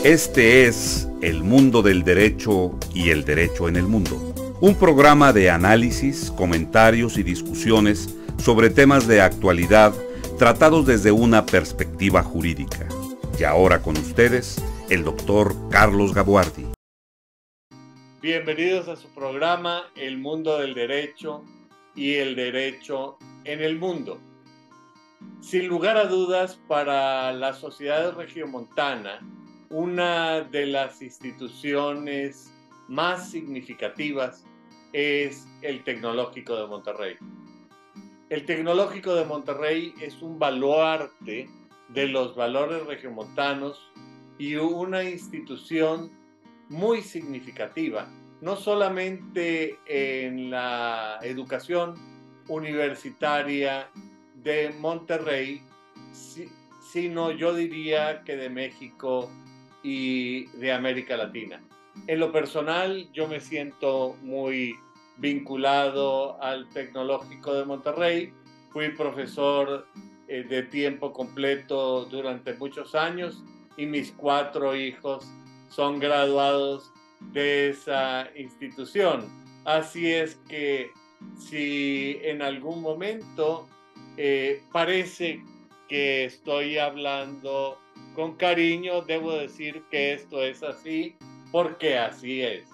Este es El Mundo del Derecho y el Derecho en el Mundo, un programa de análisis, comentarios y discusiones sobre temas de actualidad tratados desde una perspectiva jurídica. Y ahora con ustedes, el doctor Carlos Gabuardi. Bienvenidos a su programa El Mundo del Derecho y el Derecho en el Mundo. Sin lugar a dudas, para la sociedad regiomontana, una de las instituciones más significativas es el Tecnológico de Monterrey. El Tecnológico de Monterrey es un baluarte de los valores regiomontanos y una institución muy significativa, no solamente en la educación universitaria de Monterrey, sino yo diría que de México y de América Latina. En lo personal, yo me siento muy vinculado al Tecnológico de Monterrey. Fui profesor de tiempo completo durante muchos años y mis 4 hijos son graduados de esa institución. Así es que si en algún momento parece que estoy hablando con cariño, debo decir que esto es así, porque así es.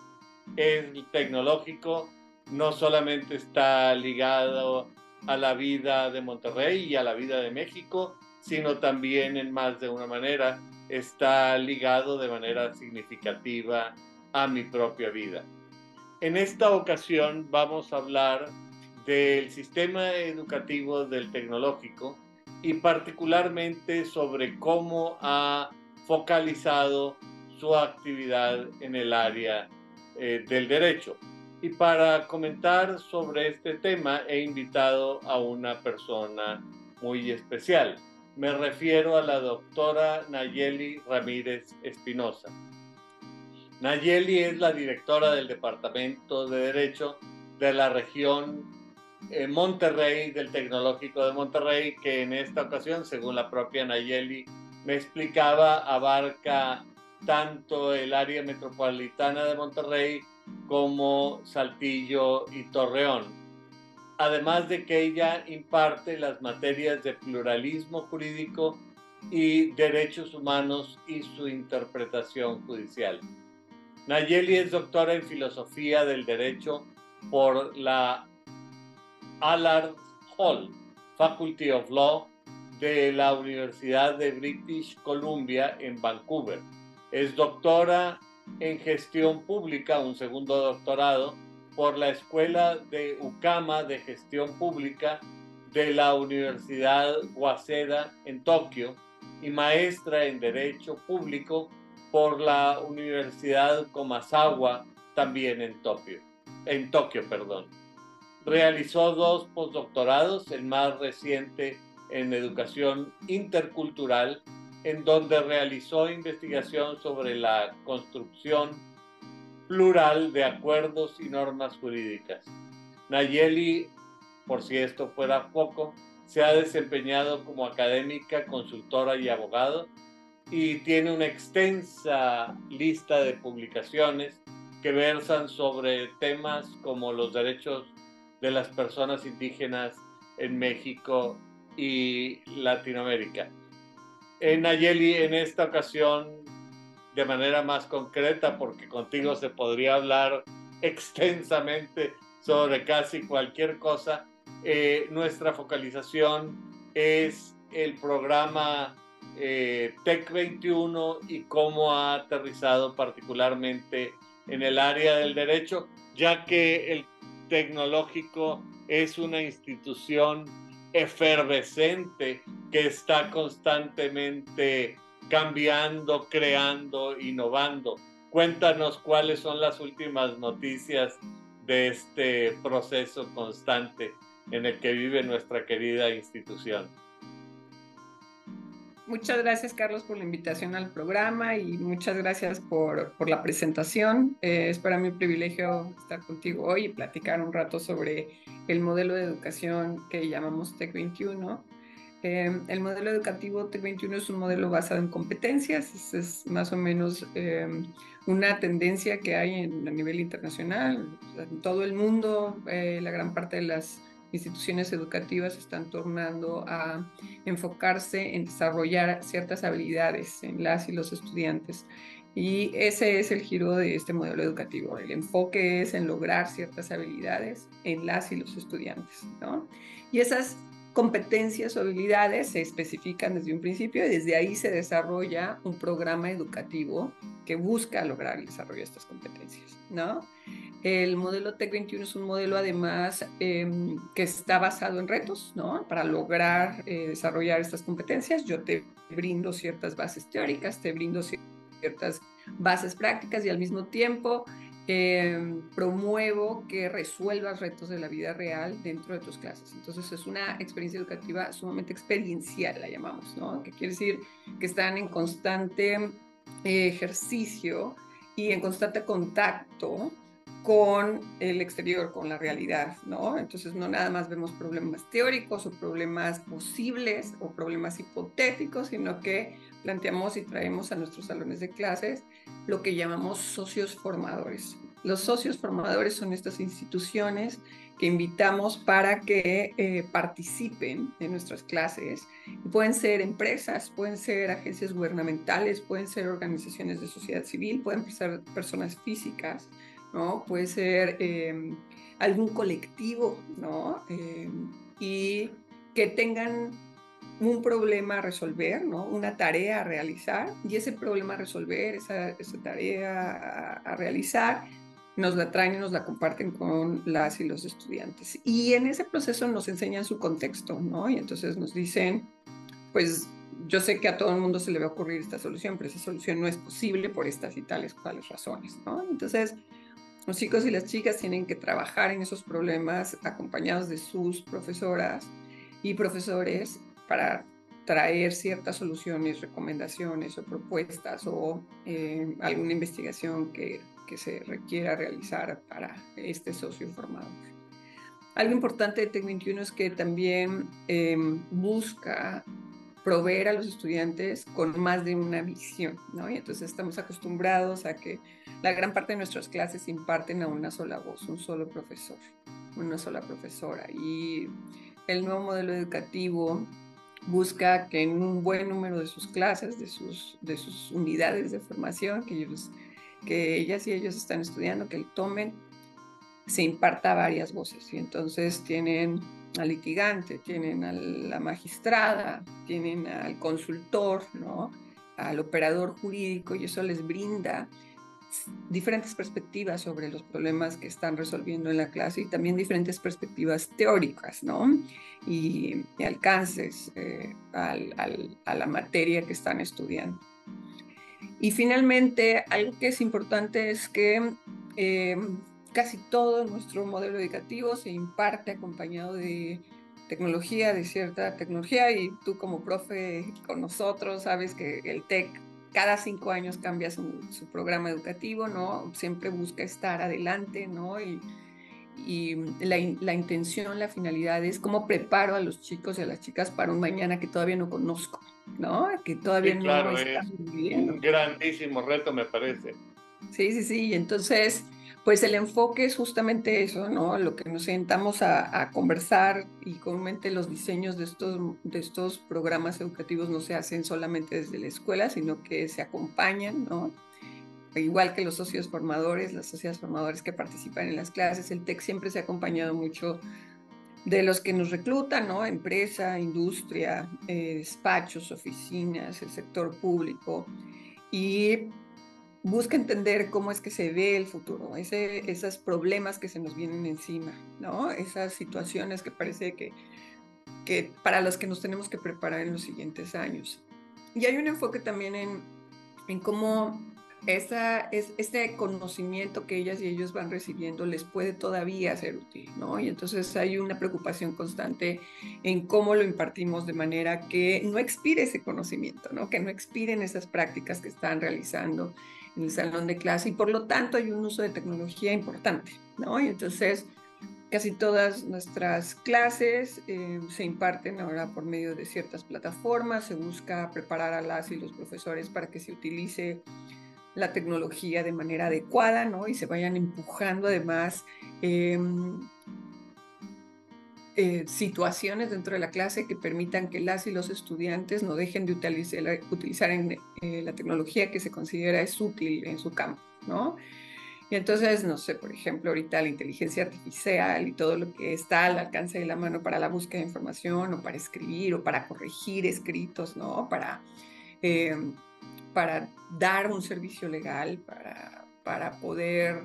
El Tecnológico no solamente está ligado a la vida de Monterrey y a la vida de México, sino también en más de una manera está ligado de manera significativa a mi propia vida. En esta ocasión vamos a hablar del sistema educativo del Tecnológico y particularmente sobre cómo ha focalizado su actividad en el área del derecho. Y para comentar sobre este tema he invitado a una persona muy especial. Me refiero a la doctora Nayeli Ramírez Espinosa. Nayeli es la directora del Departamento de Derecho de la región Monterrey, del Tecnológico de Monterrey, que en esta ocasión, según la propia Nayeli me explicaba, abarca tanto el área metropolitana de Monterrey como Saltillo y Torreón. Además de que ella imparte las materias de pluralismo jurídico y derechos humanos y su interpretación judicial. Nayeli es doctora en Filosofía del Derecho por la Allard Hall Faculty of Law de la Universidad de British Columbia en Vancouver. Es doctora en Gestión Pública, un segundo doctorado, por la Escuela de Ukama de Gestión Pública de la Universidad Waseda en Tokio y maestra en Derecho Público por la Universidad Komazawa, también en Tokio. Realizó 2 postdoctorados, el más reciente en Educación Intercultural, en donde realizó investigación sobre la construcción plural de acuerdos y normas jurídicas. Nayeli, por si esto fuera poco, se ha desempeñado como académica, consultora y abogado, y tiene una extensa lista de publicaciones que versan sobre temas como los derechos de las personas indígenas en México y Latinoamérica. Nayeli, en esta ocasión, de manera más concreta, porque contigo se podría hablar extensamente sobre casi cualquier cosa, nuestra focalización es el programa TEC 21 y cómo ha aterrizado particularmente en el área del derecho, ya que el Tecnológico es una institución efervescente que está constantemente cambiando, creando, innovando. Cuéntanos cuáles son las últimas noticias de este proceso constante en el que vive nuestra querida institución. Muchas gracias, Carlos, por la invitación al programa y muchas gracias por la presentación. Es para mí un privilegio estar contigo hoy y platicar un rato sobre el modelo de educación que llamamos TEC 21. El modelo educativo TEC21 es un modelo basado en competencias, es más o menos una tendencia que hay a nivel internacional. En todo el mundo, la gran parte de las instituciones educativas están tornando a enfocarse en desarrollar ciertas habilidades en las y los estudiantes. Y ese es el giro de este modelo educativo. El enfoque es en lograr ciertas habilidades en las y los estudiantes, ¿no? Y esas competencias o habilidades se especifican desde un principio y desde ahí se desarrolla un programa educativo que busca lograr el desarrollo de estas competencias, ¿no? El modelo TEC21 es un modelo además que está basado en retos, ¿no? Para lograr desarrollar estas competencias. Yo te brindo ciertas bases teóricas, te brindo ciertas bases prácticas y al mismo tiempo promuevo que resuelvas retos de la vida real dentro de tus clases. Entonces es una experiencia educativa sumamente experiencial, la llamamos, ¿no? Que quiere decir que están en constante ejercicio y en constante contacto con el exterior, con la realidad, ¿no? Entonces no nada más vemos problemas teóricos o problemas posibles o problemas hipotéticos, sino que planteamos y traemos a nuestros salones de clases lo que llamamos socios formadores. Los socios formadores son estas instituciones que invitamos para que participen en nuestras clases. Pueden ser empresas, pueden ser agencias gubernamentales, pueden ser organizaciones de sociedad civil, pueden ser personas físicas, ¿no? Puede ser algún colectivo, ¿no? Y que tengan un problema a resolver, ¿no? Una tarea a realizar, y ese problema a resolver, esa tarea a realizar, nos la traen y nos la comparten con las y los estudiantes. Y en ese proceso nos enseñan su contexto, ¿no? Y entonces nos dicen, pues yo sé que a todo el mundo se le va a ocurrir esta solución, pero esa solución no es posible por estas y tales cuales razones, ¿no? Entonces, los chicos y las chicas tienen que trabajar en esos problemas acompañados de sus profesoras y profesores para traer ciertas soluciones, recomendaciones o propuestas o alguna investigación que se requiera realizar para este socio formador. Algo importante de TEC21 es que también busca proveer a los estudiantes con más de una visión, ¿no? Y entonces estamos acostumbrados a que la gran parte de nuestras clases se imparten a una sola voz, un solo profesor, una sola profesora. Y el nuevo modelo educativo busca que en un buen número de sus clases, de sus unidades de formación que ellas y ellos están estudiando, que tomen, se imparta varias voces. Y entonces tienen al litigante, tienen a la magistrada, tienen al consultor, ¿no? Al operador jurídico, y eso les brinda diferentes perspectivas sobre los problemas que están resolviendo en la clase y también diferentes perspectivas teóricas, ¿no? Y alcances a la materia que están estudiando. Y finalmente, algo que es importante es que casi todo nuestro modelo educativo se imparte acompañado de tecnología, de cierta tecnología, y tú como profe con nosotros sabes que el TEC cada 5 años cambia su programa educativo, ¿no? Siempre busca estar adelante, ¿no? Y la intención, la finalidad es cómo preparo a los chicos y a las chicas para un mañana que todavía no conozco, ¿no? Que todavía sí, claro, no es estamos viviendo. un grandísimo reto, me parece. Sí, sí, sí. Y entonces, pues el enfoque es justamente eso, ¿no? Lo que nos sentamos a conversar, y comúnmente los diseños de estos programas educativos no se hacen solamente desde la escuela, sino que se acompañan, ¿no? Igual que los socios formadores, las sociedades formadores que participan en las clases, el TEC siempre se ha acompañado mucho de los que nos reclutan, ¿no? Empresa, industria, despachos, oficinas, el sector público, y busca entender cómo es que se ve el futuro, esos problemas que se nos vienen encima, ¿no? Esas situaciones que parece que para los que nos tenemos que preparar en los siguientes años. Y hay un enfoque también en cómo este conocimiento que ellas y ellos van recibiendo les puede todavía ser útil, ¿no? Y entonces hay una preocupación constante en cómo lo impartimos de manera que no expire ese conocimiento, ¿no? Que no expiren esas prácticas que están realizando en el salón de clase, y por lo tanto hay un uso de tecnología importante, ¿no? Y entonces Casi todas nuestras clases se imparten ahora por medio de ciertas plataformas. Se busca preparar a las y los profesores para que se utilice la tecnología de manera adecuada, ¿no? Y se vayan empujando además situaciones dentro de la clase que permitan que las y los estudiantes no dejen de utilizar la tecnología que se considera es útil en su campo, ¿no? Y entonces, no sé, por ejemplo, ahorita la inteligencia artificial y todo lo que está al alcance de la mano para la búsqueda de información o para escribir o para corregir escritos, ¿no? Eh, para dar un servicio legal, para poder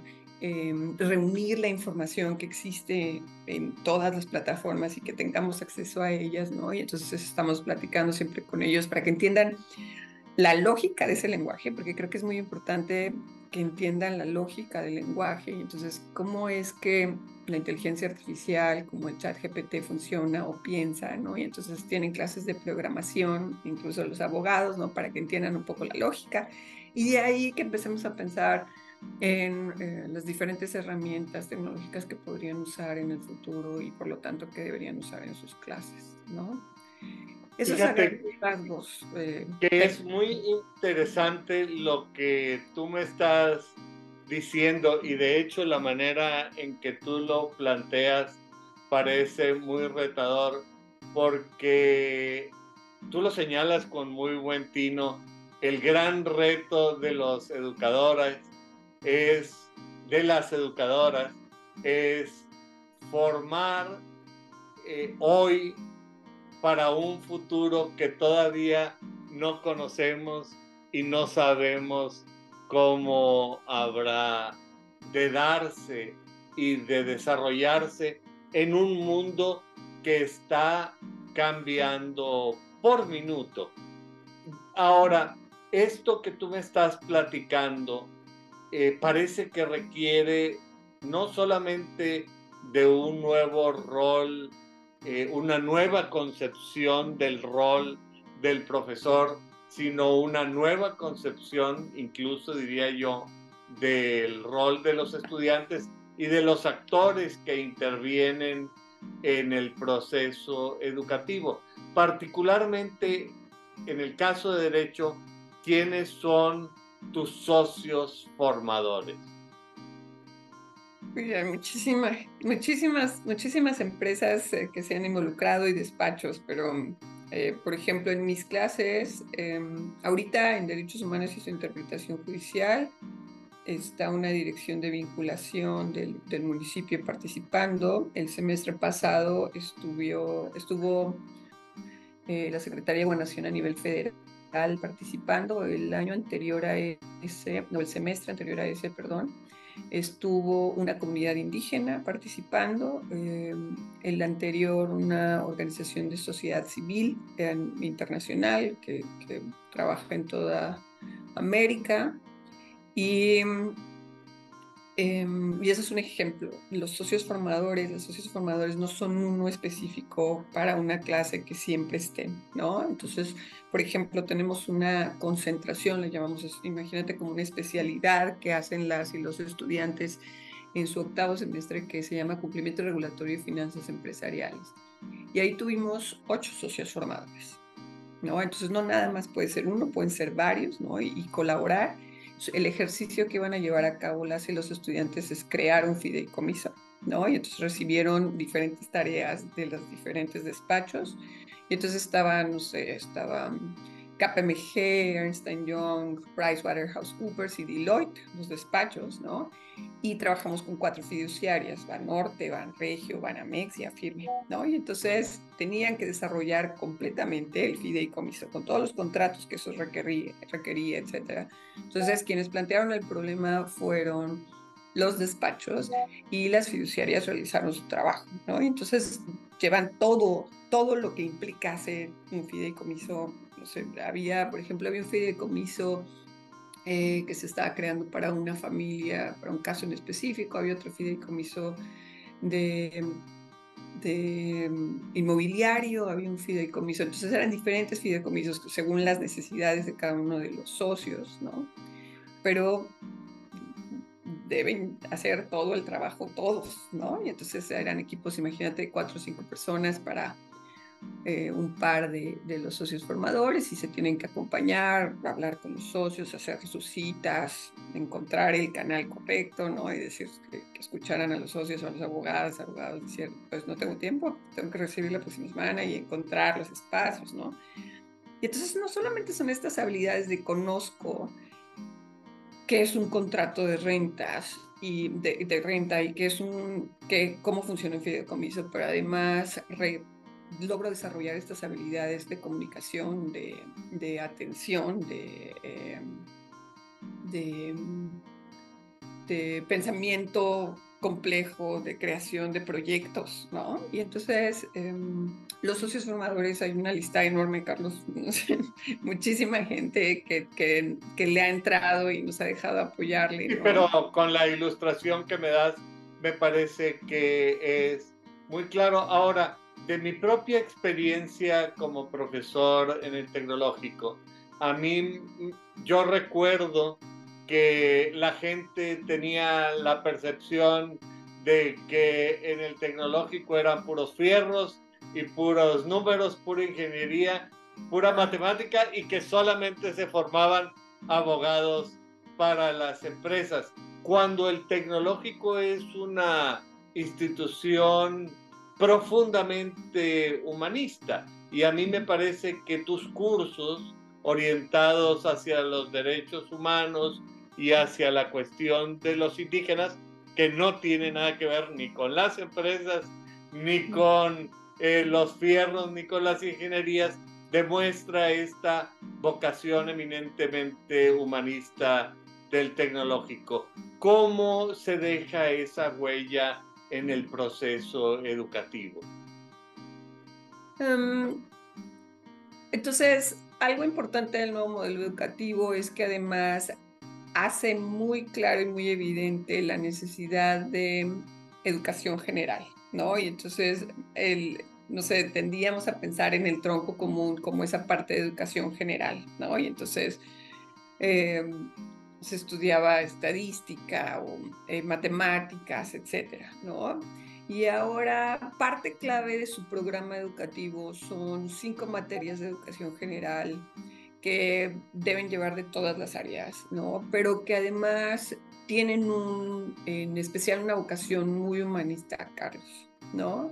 reunir la información que existe en todas las plataformas y que tengamos acceso a ellas, ¿no? Y entonces estamos platicando siempre con ellos para que entiendan la lógica de ese lenguaje, porque creo que es muy importante que entiendan la lógica del lenguaje y entonces cómo es que la inteligencia artificial, como el chat GPT funciona o piensa, ¿no? Y entonces tienen clases de programación, incluso los abogados, ¿no? Para que entiendan un poco la lógica. Y de ahí que empecemos a pensar en las diferentes herramientas tecnológicas que podrían usar en el futuro y por lo tanto que deberían usar en sus clases, ¿no? Eso es a Fíjate grandes rasgos. que es muy interesante lo que tú me estás diciendo y de hecho la manera en que tú lo planteas parece muy retador porque tú lo señalas con muy buen tino. El gran reto de los educadores es, de las educadoras, es formar hoy para un futuro que todavía no conocemos y no sabemos cómo habrá de darse y de desarrollarse en un mundo que está cambiando por minuto. Ahora, esto que tú me estás platicando parece que requiere no solamente de un nuevo rol, una nueva concepción del rol del profesor, sino una nueva concepción, incluso diría yo, del rol de los estudiantes y de los actores que intervienen en el proceso educativo. Particularmente en el caso de derecho, ¿quiénes son tus socios formadores? Mira, muchísimas empresas que se han involucrado y despachos, pero por ejemplo en mis clases, ahorita en Derechos Humanos y su Interpretación Judicial, está una dirección de vinculación del municipio participando. El semestre pasado estuvo la Secretaría de Gobernación a nivel federal participando. El año anterior a ese, no, el semestre anterior a ese, perdón, estuvo una comunidad indígena participando, el anterior una organización de sociedad civil internacional que trabaja en toda América y ese es un ejemplo. Los socios formadores no son uno específico para una clase que siempre estén, ¿no? Entonces, por ejemplo, tenemos una concentración, le llamamos, imagínate como una especialidad que hacen las y los estudiantes en su octavo semestre que se llama Cumplimiento Regulatorio y Finanzas Empresariales. Y ahí tuvimos 8 socios formadores, ¿no? Entonces, no nada más puede ser uno, pueden ser varios, ¿no? Y colaborar. El ejercicio que iban a llevar a cabo las y los estudiantes es crear un fideicomiso, ¿no? Y entonces recibieron diferentes tareas de los diferentes despachos. Y entonces estaban, no sé, estaban KPMG, Ernst Young, PricewaterhouseCoopers y Deloitte, los despachos, ¿no? Y trabajamos con 4 fiduciarias, Banorte, Banregio, Banamex y Afirme, ¿no? Y entonces tenían que desarrollar completamente el fideicomiso con todos los contratos que eso requería, etcétera. Entonces, quienes plantearon el problema fueron los despachos y las fiduciarias realizaron su trabajo, ¿no? Y entonces llevan todo lo que implica hacer un fideicomiso. No sé, por ejemplo, había un fideicomiso que se estaba creando para una familia, para un caso en específico, había otro fideicomiso de inmobiliario, había un fideicomiso, entonces eran diferentes fideicomisos según las necesidades de cada uno de los socios, ¿no? Pero deben hacer todo el trabajo todos, ¿no? Y entonces eran equipos, imagínate, 4 o 5 personas para un par de los socios formadores y se tienen que acompañar, hablar con los socios, hacer sus citas, encontrar el canal correcto, ¿no? Y decir que escucharan a los socios o a los abogados, decir, pues no tengo tiempo, tengo que recibir la próxima semana y encontrar los espacios, ¿no? Y entonces no solamente son estas habilidades de conozco qué es un contrato de rentas y de renta y qué es cómo funciona un fideicomiso, pero además logro desarrollar estas habilidades de comunicación, de atención, de, de pensamiento complejo, de creación de proyectos, ¿no? Y entonces los socios formadores, hay una lista enorme, Carlos, muchísima gente que le ha entrado y nos ha dejado apoyarle, Sí, ¿no? pero con la ilustración que me das, me parece que es muy claro. Ahora, de mi propia experiencia como profesor en el tecnológico, yo recuerdo que la gente tenía la percepción de que en el tecnológico eran puros fierros y puros números, pura ingeniería, pura matemática, y que solamente se formaban abogados para las empresas, cuando el tecnológico es una institución profundamente humanista. Y a mí me parece que tus cursos orientados hacia los derechos humanos y hacia la cuestión de los indígenas, que no tiene nada que ver ni con las empresas, ni con los fierros, ni con las ingenierías, demuestra esta vocación eminentemente humanista del tecnológico. ¿Cómo se deja esa huella en el proceso educativo? Entonces, algo importante del nuevo modelo educativo es que además hace muy claro y muy evidente la necesidad de educación general, ¿no? Y entonces, no sé, tendíamos a pensar en el tronco común como esa parte de educación general, ¿no? Y entonces se estudiaba estadística o matemáticas, etcétera, ¿no? Y ahora parte clave de su programa educativo son 5 materias de educación general que deben llevar de todas las áreas, ¿no? Pero que además tienen en especial una vocación muy humanista, Carlos, ¿no?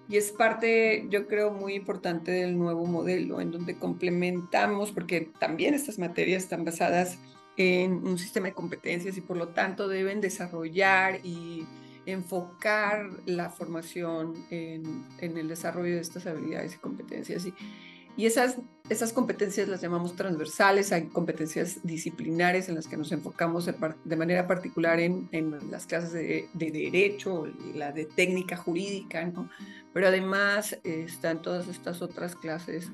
Y es parte, yo creo, muy importante del nuevo modelo, en donde complementamos, porque también estas materias están basadas en un sistema de competencias y por lo tanto deben desarrollar y enfocar la formación en el desarrollo de estas habilidades y competencias. Y esas competencias las llamamos transversales, hay competencias disciplinares en las que nos enfocamos de manera particular en las clases de derecho, la de técnica jurídica, ¿no? Pero además están todas estas otras clases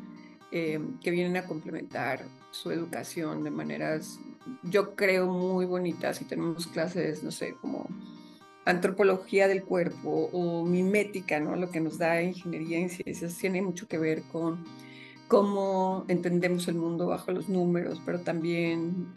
que vienen a complementar su educación de maneras, yo creo, muy bonitas. Y tenemos clases, no sé, como antropología del cuerpo o mimética, ¿no? Lo que nos da ingeniería en ciencias tiene mucho que ver con cómo entendemos el mundo bajo los números, pero también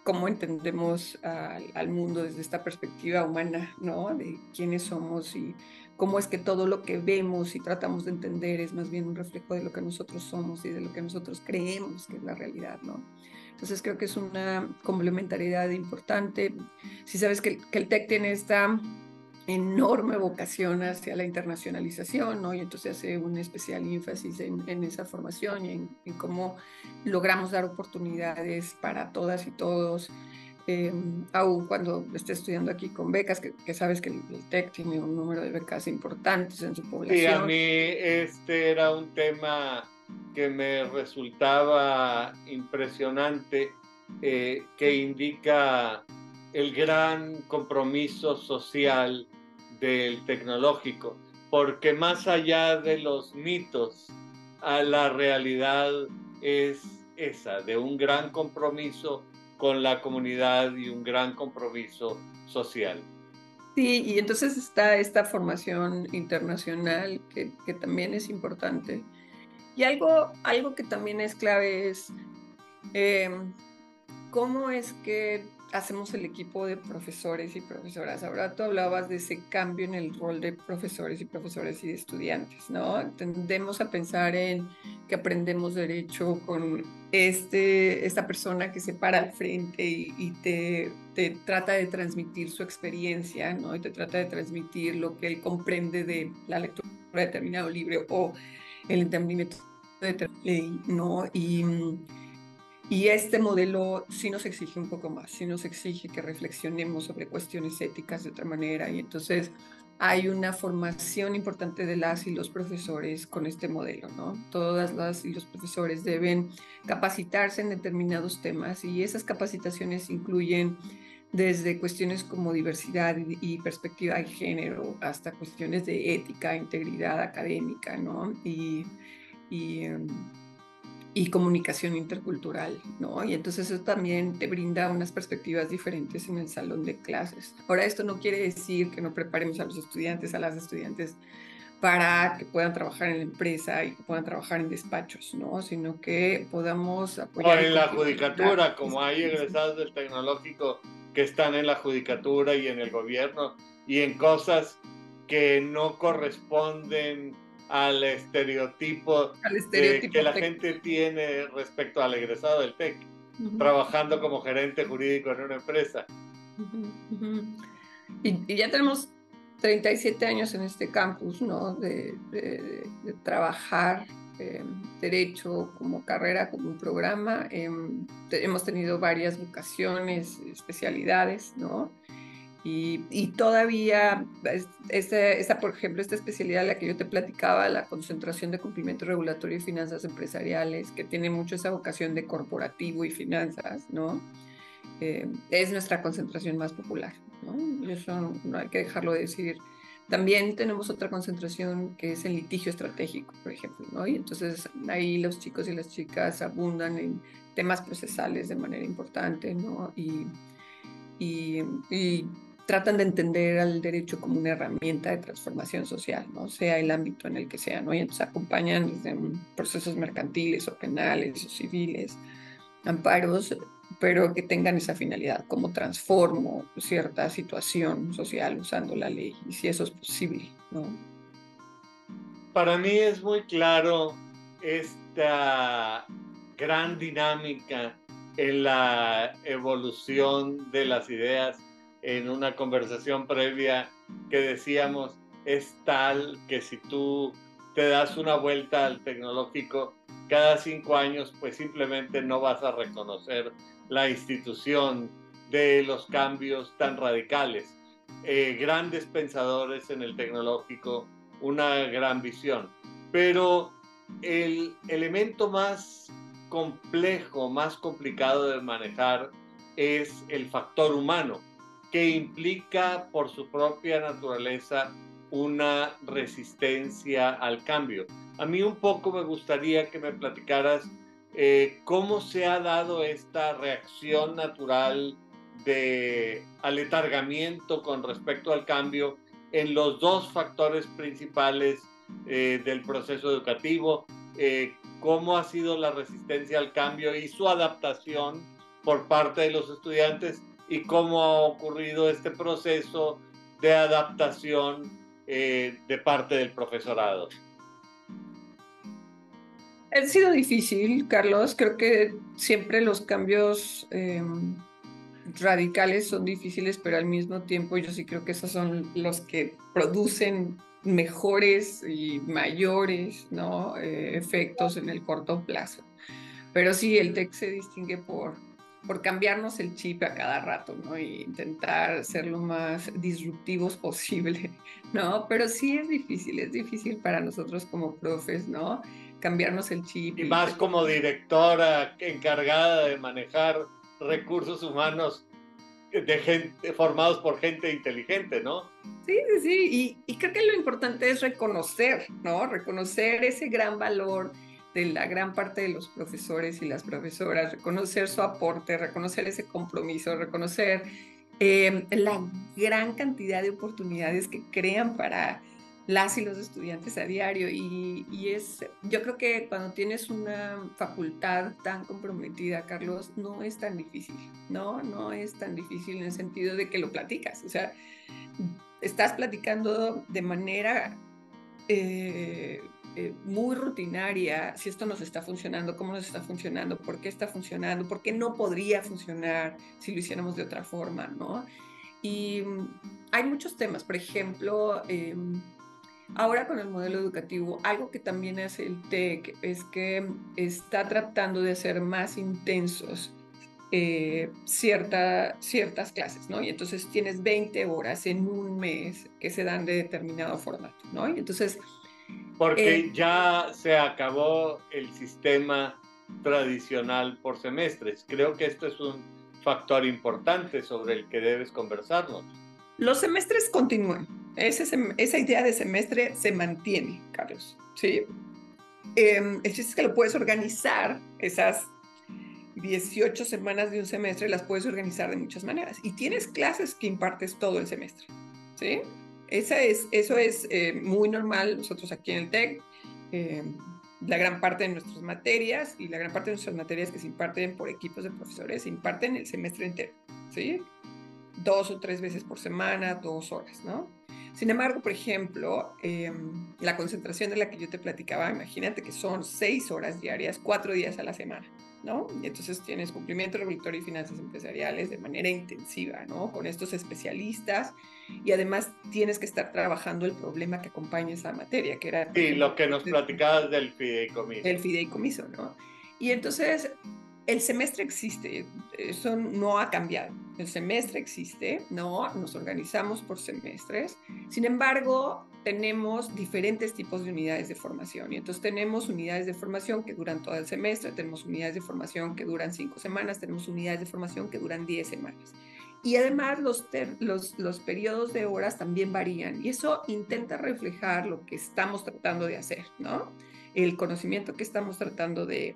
cómo entendemos al mundo desde esta perspectiva humana, ¿no? De quiénes somos y cómo es que todo lo que vemos y tratamos de entender es más bien un reflejo de lo que nosotros somos y de lo que nosotros creemos que es la realidad, ¿no? Entonces creo que es una complementariedad importante. Si sabes que el TEC tiene esta enorme vocación hacia la internacionalización, ¿no? Y entonces hace un especial énfasis en esa formación y en cómo logramos dar oportunidades para todas y todos, aun cuando esté estudiando aquí con becas, que sabes que el TEC tiene un número de becas importantes en su población. Sí, a mí este era un tema que me resultaba impresionante, que indica el gran compromiso social del tecnológico, porque más allá de los mitos, a la realidad es esa, de un gran compromiso con la comunidad y un gran compromiso social. Sí, y entonces está esta formación internacional que también es importante. Y algo que también es clave es cómo es que hacemos el equipo de profesores y profesoras. Ahora tú hablabas de ese cambio en el rol de profesores y profesoras y de estudiantes, ¿no? Tendemos a pensar en que aprendemos derecho con esta persona que se para al frente y te trata de transmitir su experiencia, ¿no? Y te trata de transmitir lo que él comprende de la lectura de determinado libro o el entendimiento de determinada ley, ¿no? Y este modelo sí nos exige un poco más, sí nos exige que reflexionemos sobre cuestiones éticas de otra manera. Y entonces hay una formación importante de las y los profesores con este modelo, ¿no? Todas las y los profesores deben capacitarse en determinados temas y esas capacitaciones incluyen desde cuestiones como diversidad y perspectiva de género hasta cuestiones de ética, integridad académica, ¿no? Y y comunicación intercultural, ¿no? Y entonces eso también te brinda unas perspectivas diferentes en el salón de clases. Ahora, esto no quiere decir que no preparemos a los estudiantes, a las estudiantes, para que puedan trabajar en la empresa y que puedan trabajar en despachos, ¿no? Sino que podamos O apoyar y en la complementar. judicatura, como hay egresados del tecnológico que están en la judicatura y en el gobierno y en cosas que no corresponden al estereotipo Al de que estereotipo la técnico. gente tiene respecto al egresado del TEC, Uh-huh. trabajando como gerente jurídico en una empresa. Uh-huh. Uh-huh. Y ya tenemos 37 años en este campus, ¿no? De trabajar derecho como carrera, como un programa. Hemos tenido varias vocaciones, especialidades, ¿no? Y todavía, por ejemplo, esta especialidad de la que yo te platicaba, la concentración de cumplimiento regulatorio y finanzas empresariales, que tiene mucho esa vocación de corporativo y finanzas, ¿no? Es nuestra concentración más popular, ¿no? Y eso no hay que dejarlo de decir. También tenemos otra concentración que es el litigio estratégico, por ejemplo, ¿no? Y entonces ahí los chicos y las chicas abundan en temas procesales de manera importante, ¿no? Y tratan de entender al derecho como una herramienta de transformación social, ¿no? Sea el ámbito en el que sea, ¿no? Y entonces acompañan desde procesos mercantiles o penales o civiles, amparos, pero que tengan esa finalidad, como transformo cierta situación social usando la ley, y si eso es posible, ¿no? Para mí es muy claro esta gran dinámica en la evolución de las ideas. En una conversación previa que decíamos, es tal que si tú te das una vuelta al tecnológico cada 5 años, pues simplemente no vas a reconocer la institución de los cambios tan radicales. Grandes pensadores en el tecnológico, una gran visión, pero el elemento más complejo, más complicado de manejar es el factor humano, que implica por su propia naturaleza una resistencia al cambio. A mí un poco me gustaría que me platicaras cómo se ha dado esta reacción natural de aletargamiento con respecto al cambio en los dos factores principales del proceso educativo, cómo ha sido la resistencia al cambio y su adaptación por parte de los estudiantes y cómo ha ocurrido este proceso de adaptación de parte del profesorado. Ha sido difícil, Carlos. Creo que siempre los cambios radicales son difíciles, pero al mismo tiempo yo sí creo que esos son los que producen mejores y mayores, ¿no? Efectos en el corto plazo. Pero sí, el TEC se distingue por cambiarnos el chip a cada rato, ¿no? Y intentar ser lo más disruptivos posible, ¿no? Pero sí es difícil para nosotros como profes, ¿no? Cambiarnos el chip. Y más como directora encargada de manejar recursos humanos de gente, formados por gente inteligente, ¿no? Sí, sí, sí. Y creo que lo importante es reconocer, ¿no? Reconocer ese gran valor de la gran parte de los profesores y las profesoras, reconocer su aporte, reconocer ese compromiso, reconocer la gran cantidad de oportunidades que crean las y los estudiantes a diario y yo creo que cuando tienes una facultad tan comprometida, Carlos, no es tan difícil, no es tan difícil en el sentido de que lo platicas, o sea, estás platicando de manera muy rutinaria si esto nos está funcionando, cómo nos está funcionando, por qué está funcionando, por qué no podría funcionar si lo hiciéramos de otra forma, ¿no? Y hay muchos temas, por ejemplo, ahora con el modelo educativo, algo que también hace el TEC es que está tratando de hacer más intensos ciertas clases, ¿no? Y entonces tienes 20 horas en un mes que se dan de determinado formato, ¿no? Y entonces... Porque ya se acabó el sistema tradicional por semestres. Creo que esto es un factor importante sobre el que debes conversarnos. Los semestres continúan. Esa idea de semestre se mantiene, Carlos, ¿sí? El chiste es que lo puedes organizar, esas 18 semanas de un semestre las puedes organizar de muchas maneras. Y tienes clases que impartes todo el semestre, ¿sí? Eso es muy normal. Nosotros aquí en el TEC, la gran parte de nuestras materias y la gran parte de nuestras materias que se imparten por equipos de profesores se imparten el semestre entero, ¿sí? 2 o 3 veces por semana, 2 horas, ¿no? Sin embargo, por ejemplo, la concentración de la que yo te platicaba, imagínate que son 6 horas diarias, 4 días a la semana, ¿no? Y entonces tienes cumplimiento regulatorio y finanzas empresariales de manera intensiva, ¿no? Con estos especialistas y además tienes que estar trabajando el problema que acompaña esa materia, que era... Sí, lo que nos platicabas del fideicomiso. El fideicomiso, ¿no? Y entonces el semestre existe, eso no ha cambiado. El semestre existe, ¿no? Nos organizamos por semestres. Sin embargo, tenemos diferentes tipos de unidades de formación. Y entonces tenemos unidades de formación que duran todo el semestre, tenemos unidades de formación que duran 5 semanas, tenemos unidades de formación que duran 10 semanas. Y además los periodos de horas también varían. Y eso intenta reflejar lo que estamos tratando de hacer, ¿no? El conocimiento que estamos tratando de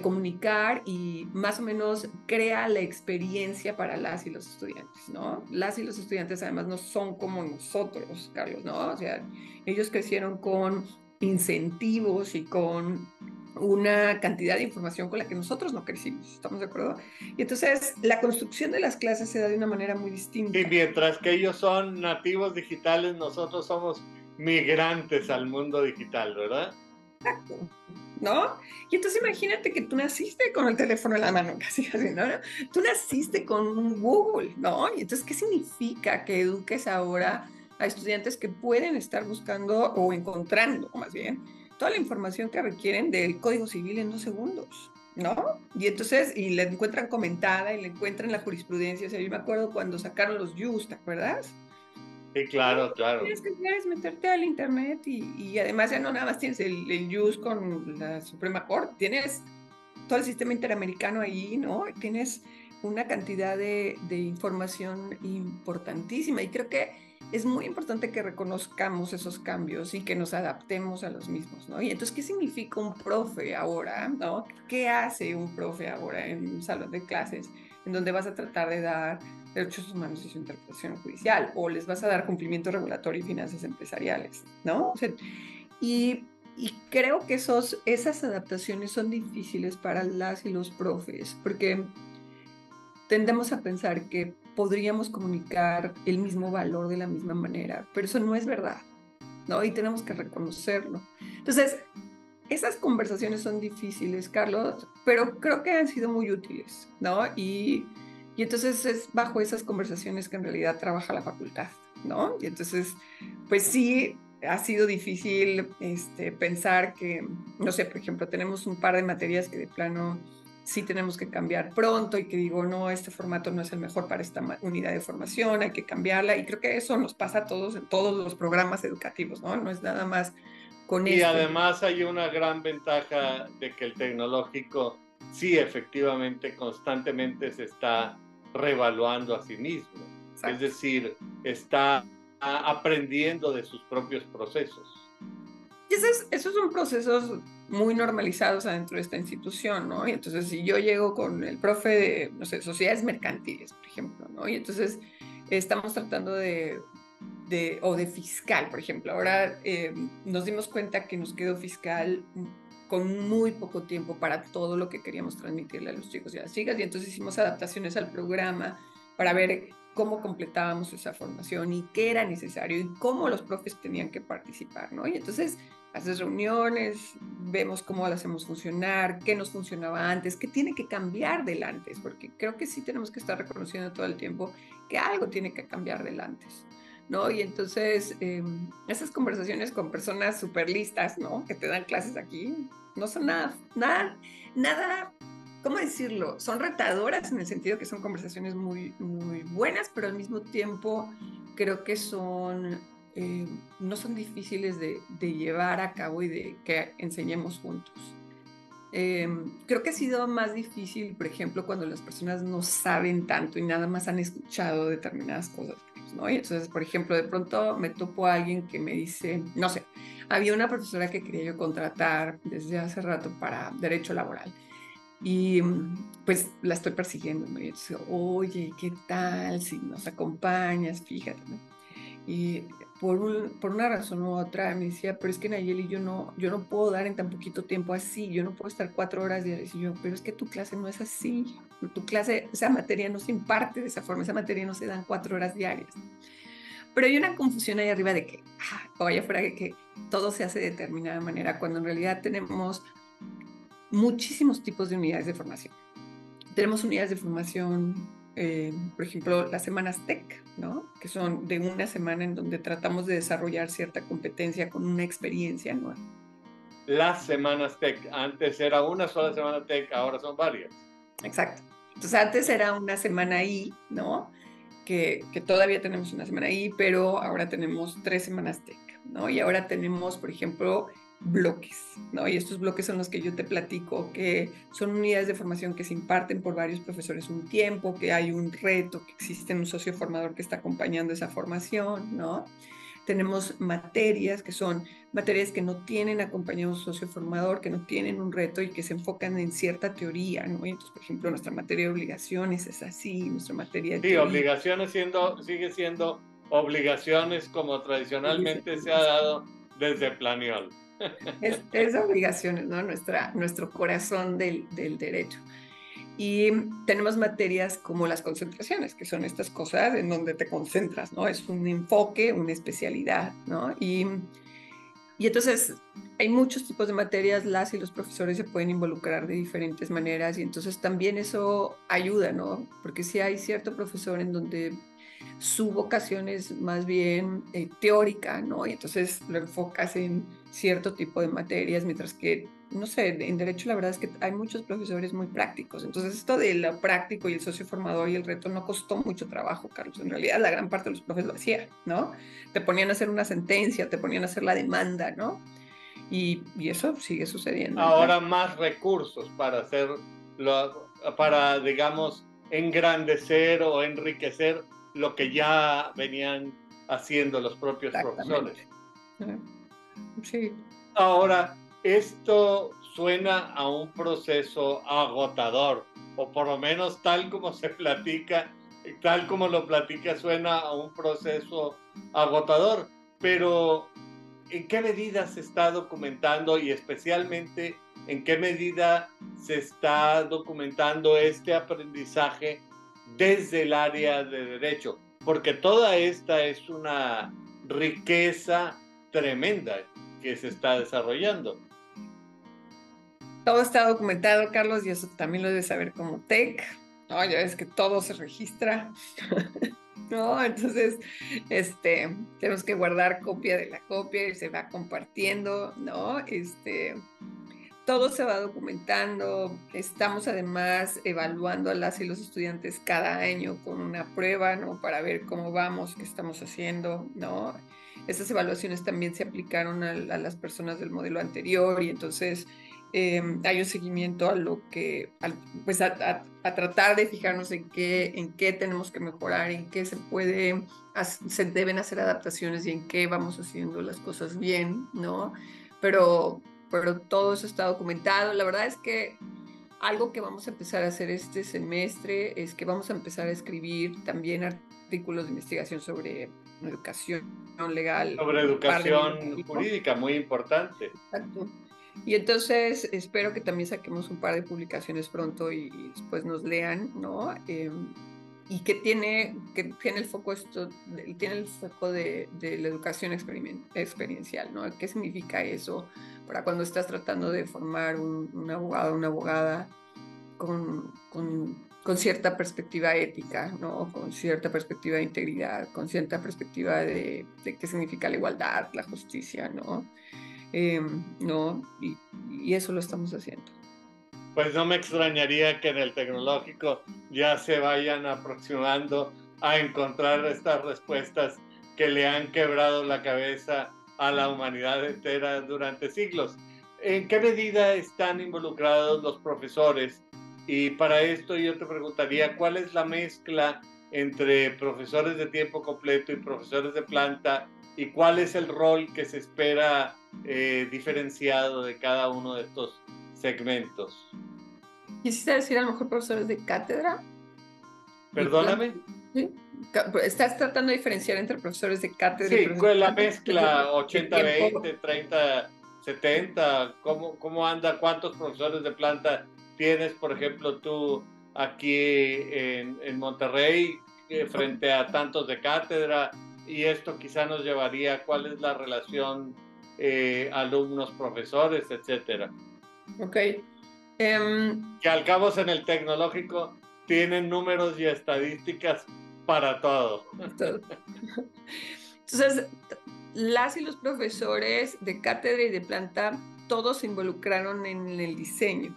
comunicar y más o menos crea la experiencia para las y los estudiantes, ¿no? Las y los estudiantes además no son como nosotros, Carlos, ¿no? O sea, ellos crecieron con incentivos y con una cantidad de información con la que nosotros no crecimos, ¿estamos de acuerdo? Y entonces la construcción de las clases se da de una manera muy distinta. Y mientras que ellos son nativos digitales, nosotros somos migrantes al mundo digital, ¿verdad? Exacto, ¿no? Y entonces imagínate que tú naciste con el teléfono en la mano, casi, ¿no? Tú naciste con Google, ¿no? Y entonces, ¿qué significa que eduques ahora a estudiantes que pueden estar buscando o encontrando, más bien, toda la información que requieren del Código Civil en 2 segundos, ¿no? Y entonces, y la encuentran comentada y la encuentran la jurisprudencia. O sea, yo me acuerdo cuando sacaron los JUS, ¿te acuerdas? Sí, claro, claro. Tienes que hacer es meterte al internet y además ya no nada más tienes el JUS con la Suprema Corte, tienes todo el sistema interamericano ahí, ¿no? Tienes una cantidad de información importantísima y creo que es muy importante que reconozcamos esos cambios y que nos adaptemos a los mismos, ¿no? Y entonces, ¿qué significa un profe ahora, ¿no? ¿Qué hace un profe ahora en un salón de clases en donde vas a tratar de dar derechos humanos y su interpretación judicial o les vas a dar cumplimiento regulatorio y finanzas empresariales, ¿no? O sea, y creo que esas adaptaciones son difíciles para las y los profes, porque tendemos a pensar que podríamos comunicar el mismo valor de la misma manera, pero eso no es verdad, ¿no? Y tenemos que reconocerlo. Entonces, esas conversaciones son difíciles, Carlos, pero creo que han sido muy útiles, ¿no? Y entonces es bajo esas conversaciones que en realidad trabaja la facultad, ¿no? Y entonces, pues sí, ha sido difícil pensar que, no sé, por ejemplo, tenemos un par de materias que de plano sí tenemos que cambiar pronto y que digo, no, este formato no es el mejor para esta unidad de formación, hay que cambiarla. Y creo que eso nos pasa a todos en todos los programas educativos, ¿no? No es nada más con y además hay una gran ventaja de que el tecnológico sí efectivamente constantemente se está reevaluando a sí mismo. Exacto. Es decir, está aprendiendo de sus propios procesos. Y esos son procesos muy normalizados adentro de esta institución, ¿no? Y entonces si yo llego con el profe de, no sé, sociedades mercantiles, por ejemplo, ¿no? Y entonces estamos tratando de o de fiscal, por ejemplo. Ahora nos dimos cuenta que nos quedó fiscal con muy poco tiempo para todo lo que queríamos transmitirle a los chicos y a las chicas, y entonces hicimos adaptaciones al programa para ver cómo completábamos esa formación y qué era necesario y cómo los profes tenían que participar, ¿no? Y entonces haces reuniones, vemos cómo las hacemos funcionar, qué nos funcionaba antes, qué tiene que cambiar del antes, porque creo que sí tenemos que estar reconociendo todo el tiempo que algo tiene que cambiar del antes, ¿no? Y entonces esas conversaciones con personas súper listas, ¿no? Que te dan clases aquí, no son nada, ¿cómo decirlo? Son retadoras en el sentido que son conversaciones muy, muy buenas, pero al mismo tiempo creo que no son difíciles de llevar a cabo y de que enseñemos juntos. Creo que ha sido más difícil, por ejemplo, cuando las personas no saben tanto y nada más han escuchado determinadas cosas, ¿no? Y entonces, por ejemplo, de pronto me topo a alguien que me dice, no sé, había una profesora que quería yo contratar desde hace rato para derecho laboral y pues la estoy persiguiendo, ¿no? Y entonces, oye, ¿qué tal si nos acompañas? Fíjate, ¿no? Y por una razón u otra me decía, pero es que Nayeli, yo no puedo dar en tan poquito tiempo así, yo no puedo estar 4 horas diarias. Y yo, pero es que tu clase no es así, tu clase, esa materia no se imparte de esa forma, esa materia no se dan 4 horas diarias. Pero hay una confusión ahí arriba de que, o allá afuera, de que todo se hace de determinada manera, cuando en realidad tenemos muchísimos tipos de unidades de formación. Tenemos unidades de formación, por ejemplo, las semanas TEC, ¿no? Que son de una semana en donde tratamos de desarrollar cierta competencia con una experiencia nueva. Las semanas TEC, antes era una sola semana TEC, ahora son varias. Exacto. Entonces antes era una semana I, ¿no? Que todavía tenemos una semana I, pero ahora tenemos 3 semanas TEC, ¿no? Y ahora tenemos, por ejemplo, bloques, ¿no? Y estos bloques son los que yo te platico, que son unidades de formación que se imparten por varios profesores un tiempo, que hay un reto, que existe un socio formador que está acompañando esa formación, ¿no? Tenemos materias que son materias que no tienen acompañado un socio formador, que no tienen un reto y que se enfocan en cierta teoría, ¿no? Y entonces, por ejemplo, nuestra materia de obligaciones es así, nuestra materia de Sí, teoría. obligaciones sigue siendo obligaciones como tradicionalmente se ha dado desde Planiol. Es obligaciones, ¿no? Nuestro corazón del derecho. Y tenemos materias como las concentraciones, que son estas cosas en donde te concentras, ¿no? Es un enfoque, una especialidad, ¿no? Y entonces hay muchos tipos de materias, las y los profesores se pueden involucrar de diferentes maneras y entonces también eso ayuda, ¿no? Porque si hay cierto profesor en donde su vocación es más bien teórica, ¿no? Y entonces lo enfocas en cierto tipo de materias, mientras que, no sé, en derecho la verdad es que hay muchos profesores muy prácticos. Entonces esto de lo práctico y el socio formador y el reto no costó mucho trabajo, Carlos. En realidad la gran parte de los profes lo hacían, ¿no? Te ponían a hacer una sentencia, te ponían a hacer la demanda, ¿no? Y eso sigue sucediendo. Ahora más recursos para digamos, engrandecer o enriquecer lo que ya venían haciendo los propios profesores. Sí. Ahora, esto suena a un proceso agotador, o por lo menos tal como se platica, tal como lo platica, suena a un proceso agotador, pero ¿en qué medida se está documentando y especialmente en qué medida se está documentando este aprendizaje desde el área de derecho? Porque toda esta es una riqueza tremenda que se está desarrollando. Todo está documentado, Carlos, y eso también lo debes saber como TEC. No, ya ves que todo se registra. No, entonces, tenemos que guardar copia de la copia y se va compartiendo, ¿no? Todo se va documentando. Estamos además evaluando a las y los estudiantes cada año con una prueba, ¿no? Para ver cómo vamos, qué estamos haciendo, ¿no? Esas evaluaciones también se aplicaron a las personas del modelo anterior y entonces hay un seguimiento a lo que, pues a tratar de fijarnos en qué tenemos que mejorar, en qué se deben hacer adaptaciones y en qué vamos haciendo las cosas bien, ¿no? Pero todo eso está documentado. La verdad es que algo que vamos a empezar a hacer este semestre es que vamos a empezar a escribir también artículos de investigación sobre educación legal. Sobre Un par de libros. educación jurídica, muy importante. Exacto. Y entonces espero que también saquemos un par de publicaciones pronto y después nos lean, ¿no? Y que tiene el foco tiene el foco de la educación experiencial, ¿no? ¿Qué significa eso para cuando estás tratando de formar un abogado, una abogada con cierta perspectiva ética, ¿no? Con cierta perspectiva de integridad, con cierta perspectiva de qué significa la igualdad, la justicia, ¿no? ¿No? Y eso lo estamos haciendo. Pues no me extrañaría que en el tecnológico ya se vayan aproximando a encontrar estas respuestas que le han quebrado la cabeza a la humanidad entera durante siglos. ¿En qué medida están involucrados los profesores? Y para esto yo te preguntaría, ¿cuál es la mezcla entre profesores de tiempo completo y profesores de planta? ¿Y cuál es el rol que se espera diferenciado de cada uno de estos segmentos? Quisiera decir a lo mejor profesores de cátedra. Perdóname. ¿Sí? ¿Estás tratando de diferenciar entre profesores de cátedra sí, y profesores la mezcla 80-20, 30-70, ¿cómo anda? ¿Cuántos profesores de planta tienes, por ejemplo, tú aquí en Monterrey frente a tantos de cátedra? Y esto quizá nos llevaría a cuál es la relación alumnos, profesores, etcétera. Ok. Que al cabo en el tecnológico tienen números y estadísticas para todo. Entonces, las y los profesores de cátedra y de planta, todos se involucraron en el diseño.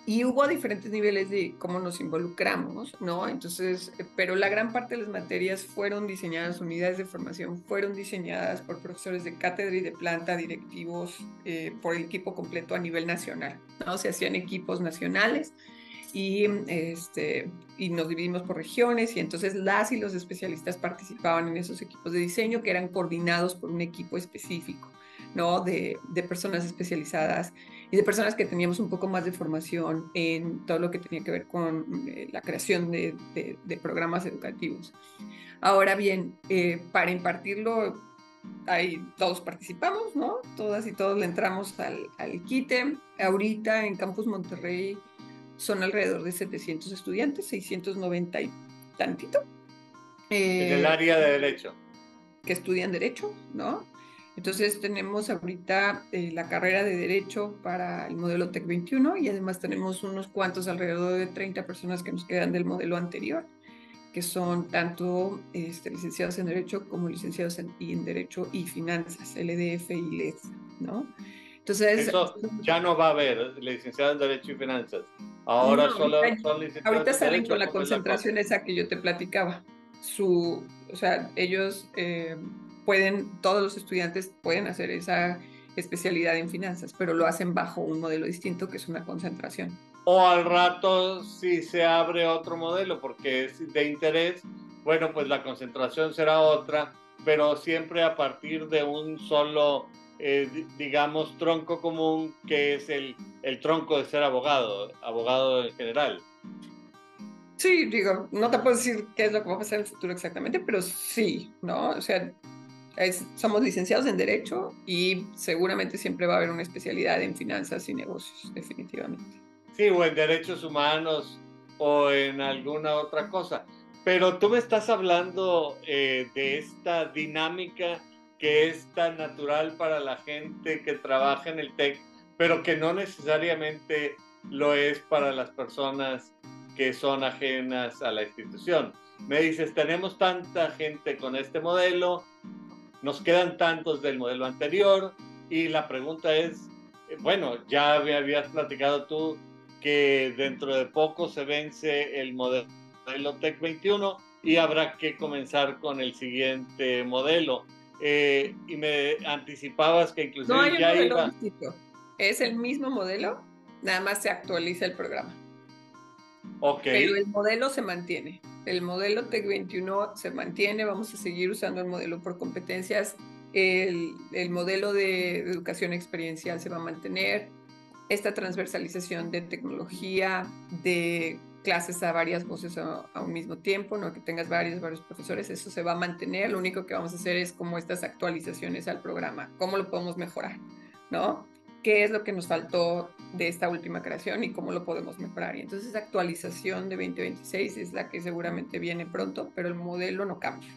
Y hubo diferentes niveles de cómo nos involucramos, ¿no? Entonces, pero la gran parte de las materias fueron diseñadas, unidades de formación fueron diseñadas por profesores de cátedra y de planta, directivos, por el equipo completo a nivel nacional, ¿no? Se hacían equipos nacionales y nos dividimos por regiones y entonces las y los especialistas participaban en esos equipos de diseño que eran coordinados por un equipo específico, ¿no? De personas especializadas y de personas que teníamos un poco más de formación en todo lo que tenía que ver con la creación de programas educativos. Ahora bien, para impartirlo, ahí todos participamos, ¿no? Todas y todos le entramos al quite. Ahorita en Campus Monterrey son alrededor de 700 estudiantes, 690 y tantito. En el área de Derecho. Que estudian Derecho, ¿no? Entonces tenemos ahorita la carrera de Derecho para el modelo TEC 21 y además tenemos unos cuantos, alrededor de 30 personas que nos quedan del modelo anterior, que son tanto licenciados en Derecho como licenciados en Derecho y Finanzas, LDF y LED, ¿no? Entonces, eso ya no va a haber licenciados en Derecho y Finanzas. Ahora no, solo son licenciados ahorita en salen Derecho. con la concentración esa que yo te platicaba. O sea, ellos todos los estudiantes pueden hacer esa especialidad en finanzas, pero lo hacen bajo un modelo distinto que es una concentración. O al rato si se abre otro modelo porque es de interés, bueno, pues la concentración será otra, pero siempre a partir de un solo, digamos, tronco común que es el tronco de ser abogado en general. Sí, digo, no te puedo decir qué es lo que va a pasar en el futuro exactamente, pero sí, ¿no? O sea, somos licenciados en Derecho y seguramente siempre va a haber una especialidad en finanzas y negocios, definitivamente. Sí, o en derechos humanos o en alguna otra cosa. Pero tú me estás hablando de esta dinámica que es tan natural para la gente que trabaja en el TEC, pero que no necesariamente lo es para las personas que son ajenas a la institución. Me dices, tenemos tanta gente con este modelo, nos quedan tantos del modelo anterior, y la pregunta es, bueno, ya me habías platicado tú que dentro de poco se vence el modelo TEC 21 y habrá que comenzar con el siguiente modelo. Y me anticipabas que inclusive no hay ya un modelo iba... distinto. Es el mismo modelo, nada más se actualiza el programa. Ok. Pero el modelo se mantiene. El modelo TEC 21 se mantiene, vamos a seguir usando el modelo por competencias. El modelo de educación experiencial se va a mantener. esta transversalización de tecnología, de clases a varias voces a un mismo tiempo, ¿no? Que tengas varios profesores, eso se va a mantener. Lo único que vamos a hacer es como estas actualizaciones al programa, cómo lo podemos mejorar, ¿no? ¿Qué es lo que nos faltó de esta última creación y cómo lo podemos mejorar? Y entonces esa actualización de 2026 es la que seguramente viene pronto, pero el modelo no cambia.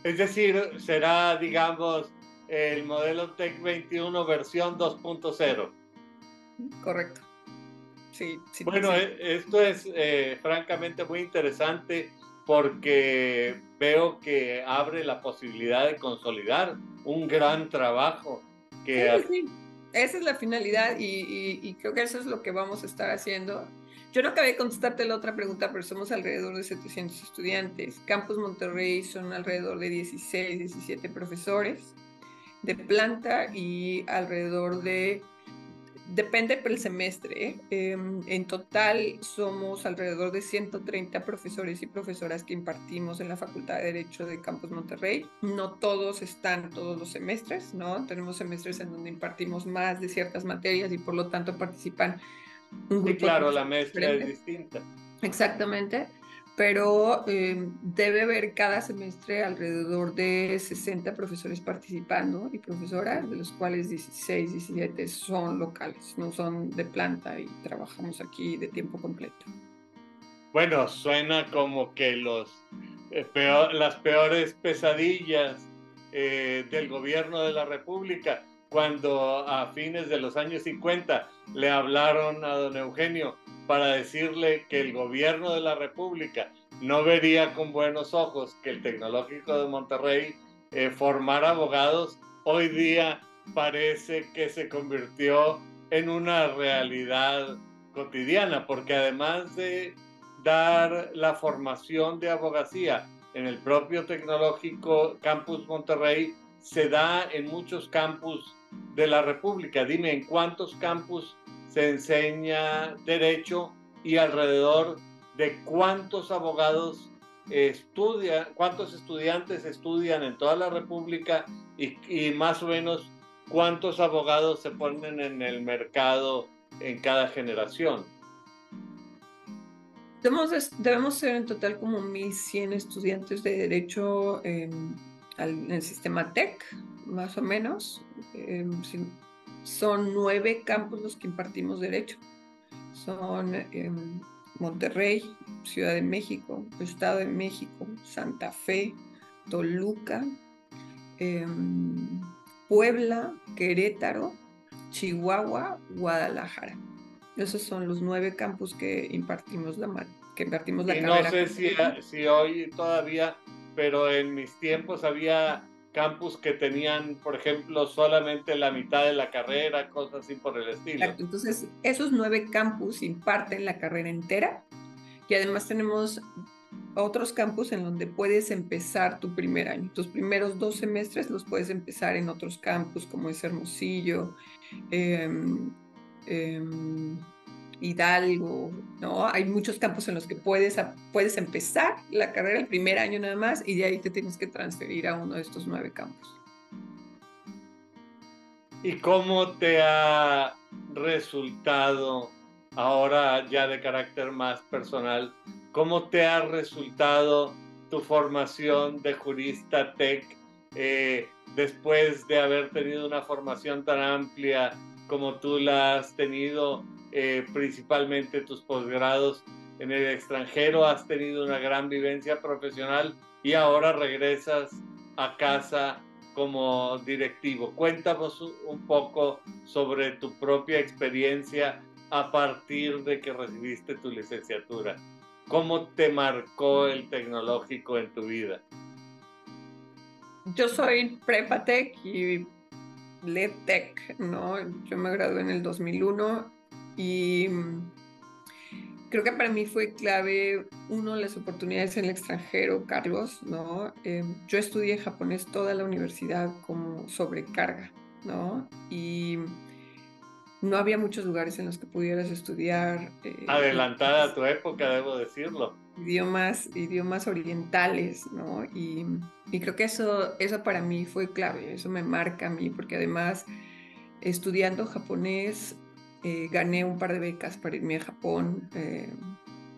Es decir, será, digamos, el modelo TEC 21 versión 2.0. Correcto. Sí, sí, bueno, sí. Esto es francamente muy interesante porque veo que abre la posibilidad de consolidar un gran trabajo que... Sí. Esa es la finalidad y creo que eso es lo que vamos a estar haciendo. Yo no acabé de contestarte la otra pregunta, pero somos alrededor de 700 estudiantes. Campus Monterrey son alrededor de 16, 17 profesores de planta y alrededor de... Depende por el semestre. En total somos alrededor de 130 profesores y profesoras que impartimos en la Facultad de Derecho de Campus Monterrey. No todos están todos los semestres, ¿no? Tenemos semestres en donde impartimos más de ciertas materias y por lo tanto participan un grupo sí, claro, de la mezcla diferentes. es distinta. Exactamente, pero debe haber cada semestre alrededor de 60 profesores participando y profesoras, de los cuales 16, 17 son locales, no son de planta y trabajamos aquí de tiempo completo. Bueno, suena como que las peores pesadillas del gobierno de la República, cuando a fines de los años 50 le hablaron a don Eugenio para decirle que el gobierno de la República no vería con buenos ojos que el Tecnológico de Monterrey formara abogados. Hoy día parece que se convirtió en una realidad cotidiana, porque además de dar la formación de abogacía en el propio Tecnológico Campus Monterrey, se da en muchos campus de la República. Dime, ¿en cuántos campus se enseña derecho y alrededor de cuántos abogados cuántos estudiantes estudian en toda la República y más o menos cuántos abogados se ponen en el mercado en cada generación? Debemos ser en total como 1,100 estudiantes de Derecho en el sistema TEC, más o menos. Son 9 campus los que impartimos Derecho. Son Monterrey, Ciudad de México, Estado de México, Santa Fe, Toluca, Puebla, Querétaro, Chihuahua, Guadalajara. Esos son los 9 campus que impartimos la y carrera. No sé si hoy todavía, pero en mis tiempos había campus que tenían, por ejemplo, solamente la mitad de la carrera, cosas así por el estilo. Exacto. Entonces, esos 9 campus imparten la carrera entera y además tenemos otros campus en donde puedes empezar tu primer año. Tus primeros 2 semestres los puedes empezar en otros campus como es Hermosillo, Hidalgo, ¿no? Hay muchos campos en los que puedes empezar la carrera el primer año nada más y de ahí te tienes que transferir a uno de estos 9 campos. ¿Y cómo te ha resultado, ahora ya de carácter más personal, cómo te ha resultado tu formación de jurista TEC después de haber tenido una formación tan amplia como tú la has tenido, principalmente tus posgrados en el extranjero, has tenido una gran vivencia profesional y ahora regresas a casa como directivo? Cuéntanos un poco sobre tu propia experiencia a partir de que recibiste tu licenciatura. ¿Cómo te marcó el tecnológico en tu vida? Yo soy Prepa Tech y LED Tech, ¿no? Yo me gradué en el 2001 y creo que para mí fue clave, las oportunidades en el extranjero, Carlos, ¿no? Yo estudié japonés toda la universidad como sobrecarga, ¿no? Y no había muchos lugares en los que pudieras estudiar. Adelantada a tu época, debo decirlo. Idiomas orientales, ¿no? Y creo que eso para mí fue clave, eso me marca a mí, porque además estudiando japonés gané un par de becas para irme a Japón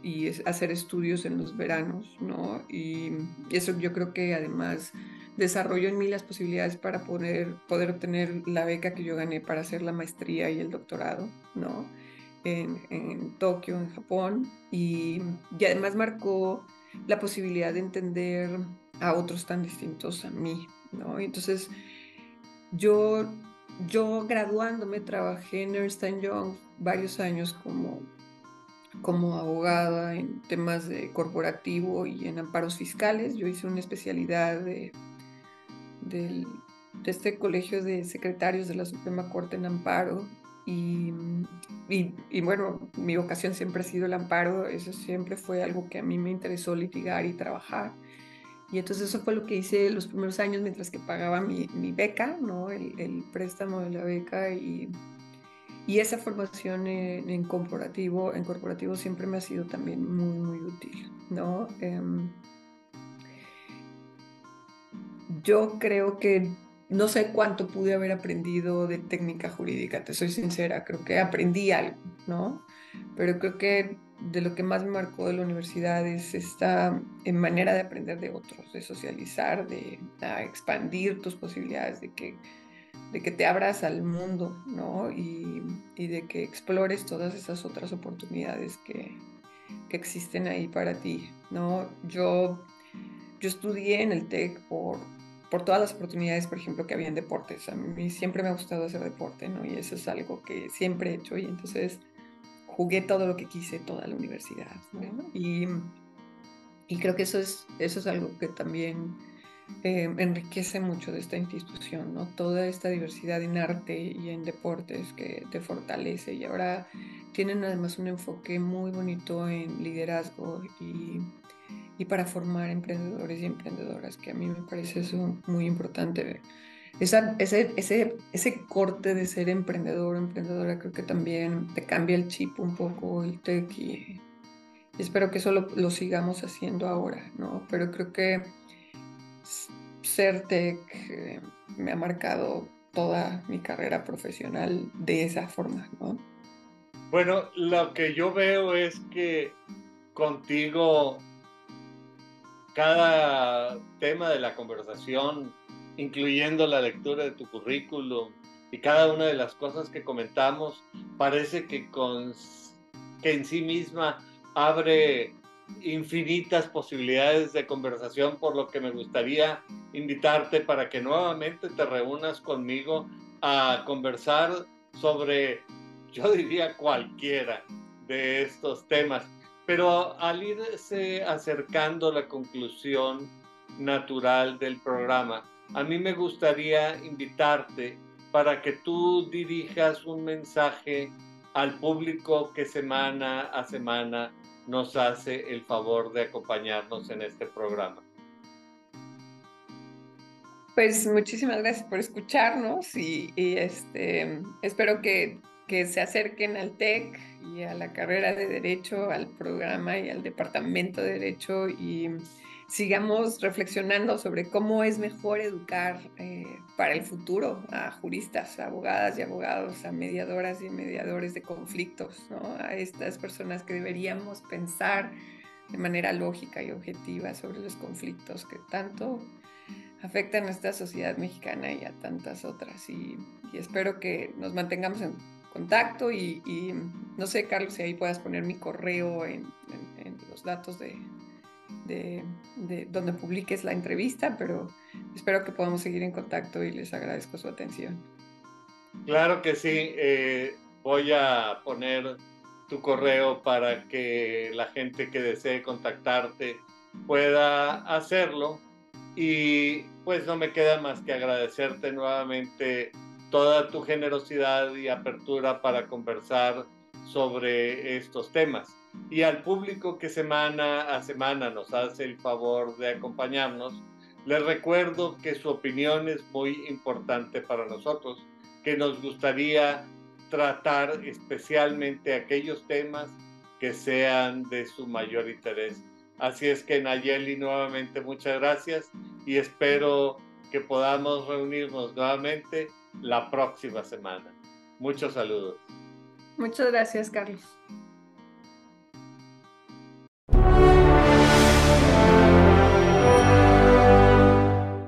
y hacer estudios en los veranos, ¿no? Y eso yo creo que además desarrolló en mí las posibilidades para poder obtener la beca que yo gané para hacer la maestría y el doctorado, ¿no? En Tokio, en Japón, y además marcó la posibilidad de entender a otros tan distintos a mí, ¿no? Entonces, yo, yo graduándome trabajé en Ernst Young varios años como abogada en temas de corporativo y en amparos fiscales. Yo hice una especialidad del- de este colegio de secretarios de la Suprema Corte en amparo. Y, y bueno, mi vocación siempre ha sido el amparo, eso siempre fue algo que a mí me interesó litigar y trabajar. Y entonces eso fue lo que hice los primeros años mientras que pagaba mi beca, ¿no? El préstamo de la beca y esa formación en corporativo siempre me ha sido también muy, muy útil, ¿no? Yo creo que no sé cuánto pude haber aprendido de técnica jurídica, te soy sincera, creo que aprendí algo, ¿no? Pero creo que de lo que más me marcó de la universidad es esta manera de aprender de otros, de socializar, de expandir tus posibilidades, de que te abras al mundo, ¿no? Y de que explores todas esas otras oportunidades que existen ahí para ti, ¿no? Yo estudié en el TEC por todas las oportunidades, por ejemplo, que había en deportes. A mí siempre me ha gustado hacer deporte, ¿no? Y eso es algo que siempre he hecho y entonces jugué todo lo que quise toda la universidad, ¿no? Y creo que eso es algo que también enriquece mucho de esta institución, ¿no? Toda esta diversidad en arte y en deportes que te fortalece y ahora tienen además un enfoque muy bonito en liderazgo y para formar emprendedores y emprendedoras, que a mí me parece eso muy importante. Ese corte de ser emprendedor o emprendedora creo que también te cambia el chip un poco, el tech, y espero que eso lo sigamos haciendo ahora, ¿no? Pero creo que ser tech me ha marcado toda mi carrera profesional de esa forma, ¿no? Bueno, lo que yo veo es que contigo cada tema de la conversación, incluyendo la lectura de tu currículum y cada una de las cosas que comentamos, parece que en sí misma abre infinitas posibilidades de conversación, por lo que me gustaría invitarte para que nuevamente te reúnas conmigo a conversar sobre, yo diría, cualquiera de estos temas. Pero al irse acercando a la conclusión natural del programa, a mí me gustaría invitarte para que tú dirijas un mensaje al público que semana a semana nos hace el favor de acompañarnos en este programa. Pues muchísimas gracias por escucharnos espero que se acerquen al TEC y a la carrera de Derecho, al programa y al Departamento de Derecho y sigamos reflexionando sobre cómo es mejor educar para el futuro a juristas, a abogadas y abogados, a mediadoras y mediadores de conflictos, ¿no? A estas personas que deberíamos pensar de manera lógica y objetiva sobre los conflictos que tanto afecta a nuestra sociedad mexicana y a tantas otras. Y espero que nos mantengamos en contacto y no sé, Carlos, si ahí puedas poner mi correo en los datos de donde publiques la entrevista, pero espero que podamos seguir en contacto y les agradezco su atención. Claro que sí, voy a poner tu correo para que la gente que desee contactarte pueda hacerlo. Y pues no me queda más que agradecerte nuevamente toda tu generosidad y apertura para conversar sobre estos temas. Y al público que semana a semana nos hace el favor de acompañarnos, les recuerdo que su opinión es muy importante para nosotros, que nos gustaría tratar especialmente aquellos temas que sean de su mayor interés. Así es que, Nayeli, nuevamente muchas gracias y espero que podamos reunirnos nuevamente la próxima semana. Muchos saludos. Muchas gracias, Carlos.